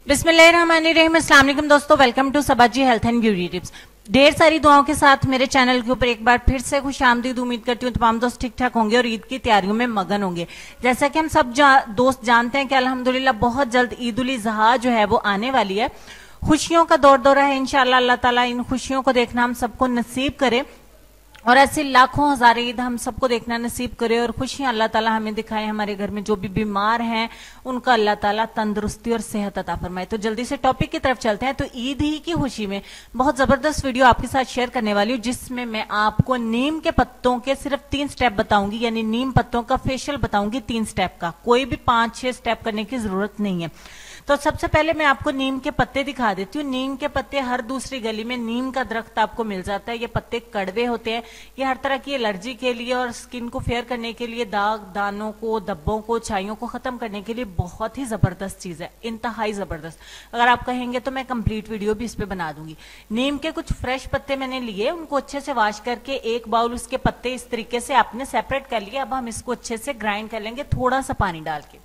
बिस्मिल्लाहिर्रहमानिर्रहीम। अस्सलाम वालेकुम दोस्तों, welcome to Saba ji health and beauty tips. ढेर सारी दुआओं के साथ मेरे चैनल के ऊपर एक बार फिर से खुशामदीद। उम्मीद करती हूँ तमाम दोस्त ठीक ठाक होंगे और ईद की तैयारियों में मगन होंगे। जैसा कि हम सब दोस्त जानते हैं कि अल्हम्दुलिल्लाह बहुत जल्द ईद उल अज़हा जो है वो आने वाली है। खुशियों का दौर दौरा है। इंशाअल्लाह अल्लाह ताला इन खुशियों को देखना हम सबको नसीब करे और ऐसे लाखों हजार ईद हम सबको देखना नसीब करे और खुशियां अल्लाह ताला हमें दिखाए। हमारे घर में जो भी बीमार हैं उनका अल्लाह ताला तंदुरुस्ती और सेहत अता फरमाए। तो जल्दी से टॉपिक की तरफ चलते हैं। तो ईद ही की खुशी में बहुत जबरदस्त वीडियो आपके साथ शेयर करने वाली हूँ, जिसमें मैं आपको नीम के पत्तों के सिर्फ 3 स्टेप बताऊंगी, यानी नीम पत्तों का फेशियल बताऊंगी 3 स्टेप का। कोई भी 5-6 स्टेप करने की जरूरत नहीं है। तो सबसे पहले मैं आपको नीम के पत्ते दिखा देती हूँ। नीम के पत्ते हर दूसरी गली में नीम का दरख्त आपको मिल जाता है। ये पत्ते कड़वे होते हैं। ये हर तरह की एलर्जी के लिए और स्किन को फेयर करने के लिए, दाग दानों को, धब्बों को, छाइयों को खत्म करने के लिए बहुत ही जबरदस्त चीज है, इंतहाई जबरदस्त। अगर आप कहेंगे तो मैं कंप्लीट वीडियो भी इस पे बना दूंगी। नीम के कुछ फ्रेश पत्ते मैंने लिए, उनको अच्छे से वॉश करके एक बाउल उसके पत्ते इस तरीके से आपने सेपरेट कर लिए। अब हम इसको अच्छे से ग्राइंड कर लेंगे थोड़ा सा पानी डाल के।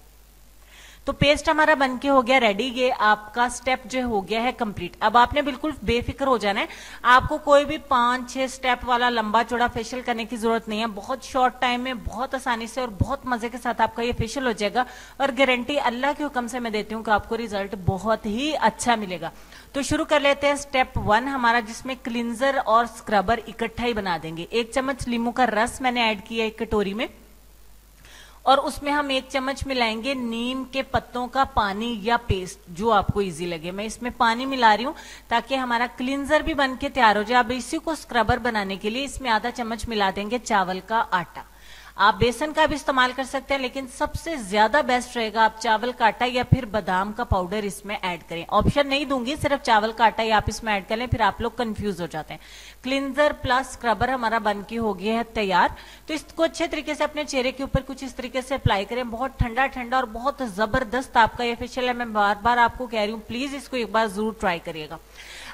तो पेस्ट हमारा बनके हो गया रेडी। ये आपका स्टेप जो हो गया है कंप्लीट। अब आपने बिल्कुल बेफिक्र हो जाना है। आपको कोई भी 5-6 स्टेप वाला लंबा चौड़ा फेशियल करने की जरूरत नहीं है। बहुत शॉर्ट टाइम में, बहुत आसानी से और बहुत मजे के साथ आपका ये फेशियल हो जाएगा और गारंटी अल्लाह के हुक्म से मैं देती हूँ कि आपको रिजल्ट बहुत ही अच्छा मिलेगा। तो शुरू कर लेते हैं स्टेप 1 हमारा, जिसमें क्लींजर और स्क्रबर इकट्ठा ही बना देंगे। 1 चम्मच नींबू का रस मैंने ऐड किया एक कटोरी में और उसमें हम 1 चम्मच मिलाएंगे नीम के पत्तों का पानी या पेस्ट, जो आपको इजी लगे। मैं इसमें पानी मिला रही हूं ताकि हमारा क्लींजर भी बनके तैयार हो जाए। अब इसी को स्क्रबर बनाने के लिए इसमें आधा चम्मच मिला देंगे चावल का आटा। आप बेसन का भी इस्तेमाल कर सकते हैं, लेकिन सबसे ज्यादा बेस्ट रहेगा आप चावल का आटा या फिर बादाम का पाउडर इसमें ऐड करें। ऑप्शन नहीं दूंगी, सिर्फ चावल का आटा ही आप इसमें ऐड कर लें, फिर आप लोग कंफ्यूज हो जाते हैं। क्लींजर प्लस स्क्रबर हमारा बन के हो गया है तैयार। तो इसको अच्छे तरीके से अपने चेहरे के ऊपर कुछ इस तरीके से अप्लाई करें। बहुत ठंडा ठंडा और बहुत जबरदस्त आपका ये फेशियल है। मैं बार बार आपको कह रही हूँ, प्लीज इसको एक बार जरूर ट्राई करिएगा।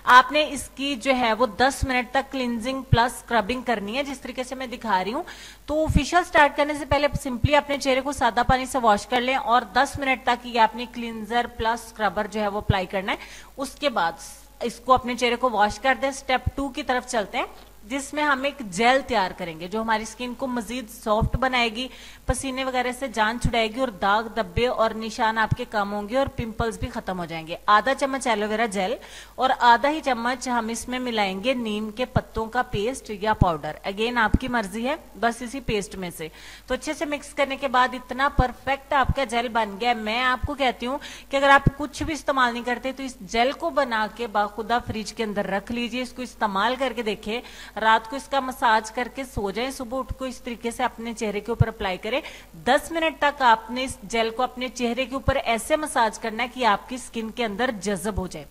आपने इसकी जो है वो 10 मिनट तक क्लींजिंग प्लस स्क्रबिंग करनी है, जिस तरीके से मैं दिखा रही हूँ। तो फेशियल स्टार्ट करने से पहले सिंपली अपने चेहरे को सादा पानी से वॉश कर लें और 10 मिनट तक ये आपने क्लींजर प्लस स्क्रबर जो है वो अप्लाई करना है। उसके बाद इसको अपने चेहरे को वॉश कर दें। स्टेप 2 की तरफ चलते हैं, जिसमें हम एक जेल तैयार करेंगे जो हमारी स्किन को मजीद सॉफ्ट बनाएगी, पसीने वगैरह से जान छुड़ाएगी और दाग धब्बे और निशान आपके कम होंगे और पिंपल्स भी खत्म हो जाएंगे। आधा चम्मच एलोवेरा जेल और आधा ही चम्मच हम इसमें मिलाएंगे नीम के पत्तों का पेस्ट या पाउडर। अगेन आपकी मर्जी है, बस इसी पेस्ट में से। तो अच्छे से मिक्स करने के बाद इतना परफेक्ट आपका जेल बन गया। मैं आपको कहती हूँ कि अगर आप कुछ भी इस्तेमाल नहीं करते तो इस जेल को बना के बाखुदा फ्रिज के अंदर रख लीजिए। इसको इस्तेमाल करके देखिए, रात को इसका मसाज करके सो जाएं, सुबह उठ को इस तरीके से अपने चेहरे के ऊपर अप्लाई करें। 10 मिनट तक आपने इस जेल को अपने चेहरे के ऊपर ऐसे मसाज करना है कि आपकी स्किन के अंदर जज़ब हो जाए।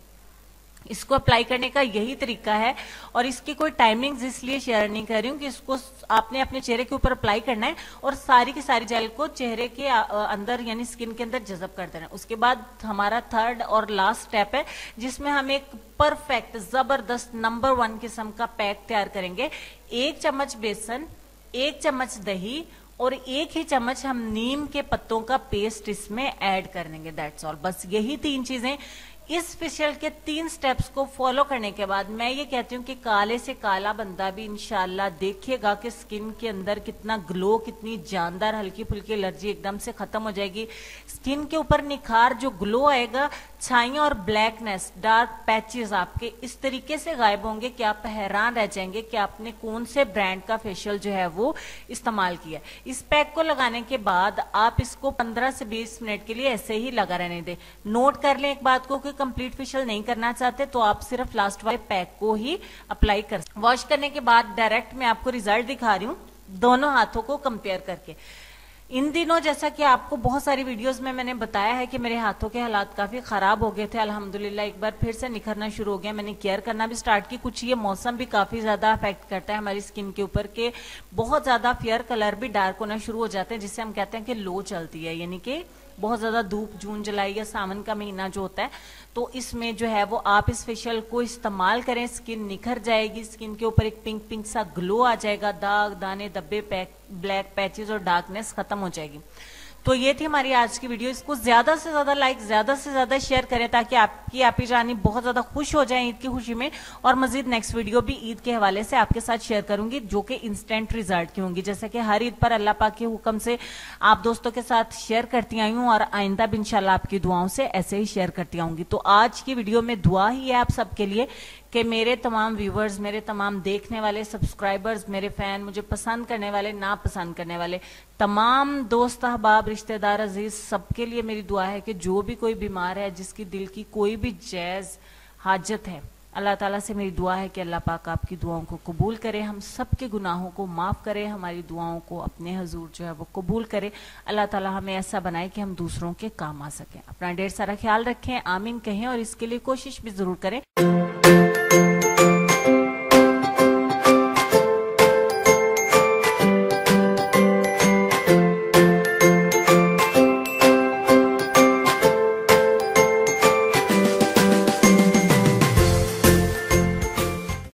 इसको अप्लाई करने का यही तरीका है और इसकी कोई टाइमिंग्स इसलिए शेयर नहीं कर रही हूँ कि इसको आपने अपने चेहरे के ऊपर अप्लाई करना है और सारी की सारी जेल को चेहरे के अंदर यानी स्किन के अंदर जज़ब कर देना है। उसके बाद हमारा 3rd और लास्ट स्टेप है, जिसमें हम एक परफेक्ट जबरदस्त नंबर 1 किस्म का पैक तैयार करेंगे। 1 चम्मच बेसन, 1 चम्मच दही और 1 ही चम्मच हम नीम के पत्तों का पेस्ट इसमें ऐड कर देंगे। That's all. बस यही 3 चीजें। इस फेशियल के 3 स्टेप्स को फॉलो करने के बाद मैं ये कहती हूँ कि काले से काला बंदा भी इंशाल्लाह देखेगा कि स्किन के अंदर कितना ग्लो, कितनी जानदार हल्की फुल्की एलर्जी एकदम से खत्म हो जाएगी। स्किन के ऊपर निखार, जो ग्लो आएगा, छाइयां और ब्लैकनेस, डार्क पैचेस आपके इस तरीके से गायब होंगे कि आप हैरान रह जाएंगे कि आपने कौन से ब्रांड का फेशियल जो है वो इस्तेमाल किया। इस पैक को लगाने के बाद आप इसको 15 से 20 मिनट के लिए ऐसे ही लगा रहने दें। नोट कर लें एक बात को कि कंप्लीट फेशियल नहीं करना चाहते तो आप सिर्फ लास्ट वाले पैक को ही अप्लाई कर। वॉश करने के बाद डायरेक्ट मैं आपको रिजल्ट दिखा रही हूँ दोनों हाथों को कंपेयर करके। इन दिनों जैसा कि आपको बहुत सारी वीडियोस में मैंने बताया है कि मेरे हाथों के हालात काफी खराब हो गए थे। अल्हम्दुलिल्लाह एक बार फिर से निखरना शुरू हो गया। मैंने केयर करना भी स्टार्ट की। कुछ ये मौसम भी काफी ज्यादा अफेक्ट करता है हमारी स्किन के ऊपर के बहुत ज्यादा फेयर कलर भी डार्क होना शुरू हो जाते हैं, जिससे हम कहते हैं कि लो चलती है, यानी कि बहुत ज्यादा धूप, जून जुलाई या सावन का महीना जो होता है। तो इसमें जो है वो आप इस फेशियल को इस्तेमाल करें, स्किन निखर जाएगी, स्किन के ऊपर एक पिंक पिंक सा ग्लो आ जाएगा, दाग दाने धब्बे ब्लैक पैचेस और डार्कनेस खत्म हो जाएगी। तो ये थी हमारी आज की वीडियो। इसको ज्यादा से ज्यादा लाइक, ज्यादा से ज्यादा शेयर करें ताकि आपकी आपी जानी बहुत ज्यादा खुश हो जाए ईद की खुशी में। और मजीद नेक्स्ट वीडियो भी ईद के हवाले से आपके साथ शेयर करूंगी जो कि इंस्टेंट रिजल्ट की होंगी। जैसे कि हर ईद पर अल्लाह पाक के हुक्म से आप दोस्तों के साथ शेयर करती आई हूँ और आइंदा भी इंशाल्लाह आपकी दुआओं से ऐसे ही शेयर करती आऊंगी। तो आज की वीडियो में दुआ ही है आप सबके लिए कि मेरे तमाम व्यूवर्स, मेरे तमाम देखने वाले सब्सक्राइबर्स, मेरे फैन, मुझे पसंद करने वाले, ना पसंद करने वाले, तमाम दोस्त अहबाब, रिश्तेदार, अजीज, सबके लिए मेरी दुआ है कि जो भी कोई बीमार है, जिसकी दिल की कोई भी जायज हाजत है, अल्लाह ताला से मेरी दुआ है कि अल्लाह पाक आपकी दुआओं को कबूल करे, हम सबके गुनाहों को माफ़ करे, हमारी दुआओं को अपने हजूर जो है वो कबूल करे। अल्लाह ताला हमें ऐसा बनाए कि हम दूसरों के काम आ सकें। अपना ढेर सारा ख्याल रखें, आमीन कहें और इसके लिए कोशिश भी ज़रूर करें।